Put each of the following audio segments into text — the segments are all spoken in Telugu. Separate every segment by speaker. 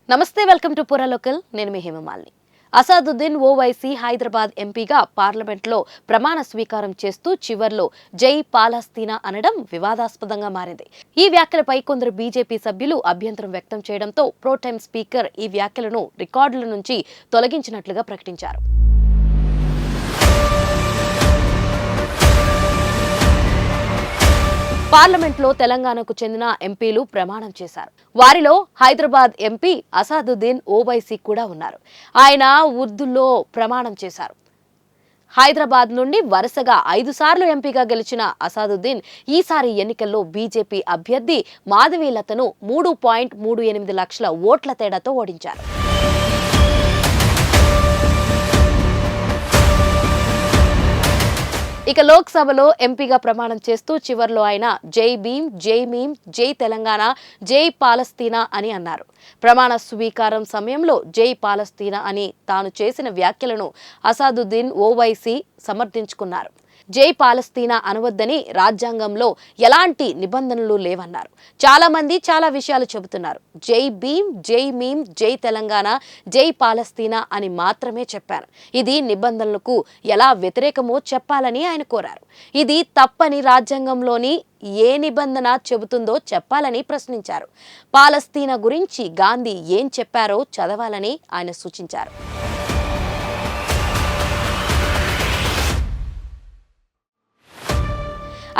Speaker 1: నమస్తే, వెల్కమ్ టు పురా లోకల్. నేను మీ హేమమాలిని. అసాదుద్దీన్ ఓవైసీ హైదరాబాద్ ఎంపీగా పార్లమెంట్లో ప్రమాణ స్వీకారం చేస్తూ చివర్లో జై పాలస్తీనా అనడం వివాదాస్పదంగా మారింది. ఈ వ్యాఖ్యలపై కొందరు బీజేపీ సభ్యులు అభ్యంతరం వ్యక్తం చేయడంతో ప్రోటెం స్పీకర్ ఈ వ్యాఖ్యలను రికార్డుల నుంచి తొలగించినట్లుగా ప్రకటించారు. పార్లమెంట్లో తెలంగాణకు చెందిన ఎంపీలు ప్రమాణం చేశారు. వారిలో హైదరాబాద్ ఎంపీ అసాదుద్దీన్ ఓవైసీ కూడా ఉన్నారు. ఆయన ఉర్దూలో ప్రమాణం చేశారు. హైదరాబాద్ నుండి వరుసగా 5 సార్లు ఎంపీగా గెలిచిన అసాదుద్దీన్ ఈసారి ఎన్నికల్లో బీజేపీ అభ్యర్థి మాధవీలతను 3.38 లక్షల ఓట్ల తేడాతో ఓడించారు. ఇక లోక్సభలో ఎంపీగా ప్రమాణం చేస్తూ చివర్లో ఆయన జై భీమ్, జై మీమ్, జై తెలంగాణ, జై పాలస్తీనా అని అన్నారు. ప్రమాణ స్వీకారం సమయంలో జై పాలస్తీనా అని తాను చేసిన వ్యాఖ్యలను అసాదుద్దీన్ ఓవైసీ సమర్థించుకున్నారు. జై పాలస్తీనా అనవద్దని రాజ్యాంగంలో ఎలాంటి నిబంధనలు లేవన్నారు. చాలా మంది చాలా విషయాలు చెబుతున్నారు. జై భీమ్, జై మీమ్, జై తెలంగాణ, జై పాలస్తీనా అని మాత్రమే చెప్పారు. ఇది నిబంధనలకు ఎలా వ్యతిరేకమో చెప్పాలని ఆయన కోరారు. ఇది తప్పని రాజ్యాంగంలోని ఏ నిబంధన చెబుతుందో చెప్పాలని ప్రశ్నించారు. పాలస్తీనా గురించి గాంధీ ఏం చెప్పారో చదవాలని ఆయన సూచించారు.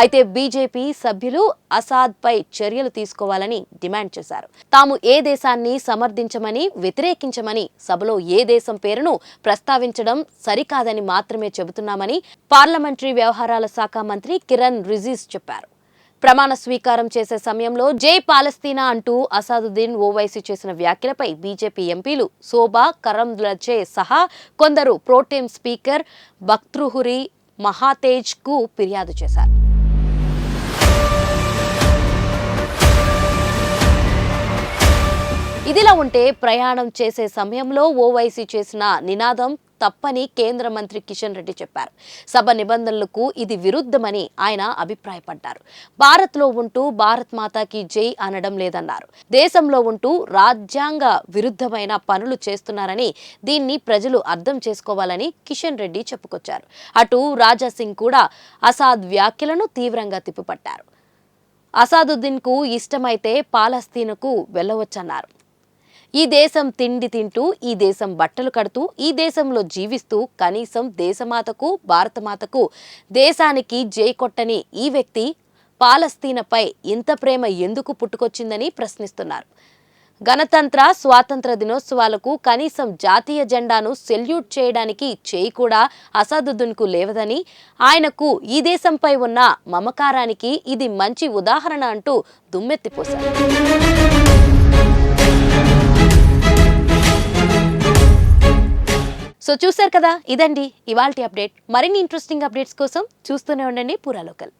Speaker 1: అయితే బీజేపీ సభ్యులు అసాద్పై చర్యలు తీసుకోవాలని డిమాండ్ చేశారు. తాము ఏ దేశాన్ని సమర్థించమని, వ్యతిరేకించమని, సభలో ఏ దేశం పేరును ప్రస్తావించడం సరికాదని మాత్రమే చెబుతున్నామని పార్లమెంటరీ వ్యవహారాల శాఖ మంత్రి కిరణ్ రిజిజు చెప్పారు. ప్రమాణ స్వీకారం చేసే సమయంలో జై పాలస్తీనా అంటూ అసాదుద్దీన్ ఓవైసీ చేసిన వ్యాఖ్యలపై బీజేపీ ఎంపీలు శోభా కరంద్లచే సహా కొందరు ప్రోటెం స్పీకర్ భర్తృహరి మహాతేజ్ కు ఫిర్యాదు చేశారు. ఇదిలా ఉంటే ప్రయాణం చేసే సమయంలో ఓవైసీ చేసిన నినాదం తప్పని కేంద్ర మంత్రి కిషన్ రెడ్డి చెప్పారు. సభ నిబంధనలకు ఇది విరుద్ధమని ఆయన అభిప్రాయపడ్డారు. భారత్లో ఉంటూ భారత్ మాతాకి జై అనడం లేదన్నారు. దేశంలో ఉంటూ రాజ్యాంగ విరుద్ధమైన పనులు చేస్తున్నారని, దీన్ని ప్రజలు అర్థం చేసుకోవాలని కిషన్ రెడ్డి చెప్పుకొచ్చారు. అటు రాజాసింగ్ కూడా అసాద్ వ్యాఖ్యలను తీవ్రంగా తిప్పిపట్టారు. అసాదుద్దీన్ కు ఇష్టమైతే పాలస్తీనాకు వెళ్లవచ్చన్నారు. ఈ దేశం తిండి తింటూ, ఈ దేశం బట్టలు కడుతూ, ఈ దేశంలో జీవిస్తూ కనీసం దేశమాతకు, భారతమాతకు, దేశానికి జై కొట్టని ఈ వ్యక్తి పాలస్తీనాపై ఇంత ప్రేమ ఎందుకు పుట్టుకొచ్చిందని ప్రశ్నిస్తున్నారు. గణతంత్ర, స్వాతంత్ర దినోత్సవాలకు కనీసం జాతీయ జెండాను సెల్యూట్ చేయడానికి చేయి కూడా అసాదుద్దీన్కు లేవదని, ఆయనకు ఈ దేశంపై ఉన్న మమకారానికి ఇది మంచి ఉదాహరణ అంటూ దుమ్మెత్తిపోశారు. సో చూశారు కదా, ఇదండి ఇవాల్టి అప్డేట్. మరిన్ని ఇంట్రెస్టింగ్ అప్డేట్స్ కోసం చూస్తూనే ఉండండి పురా లోకల్.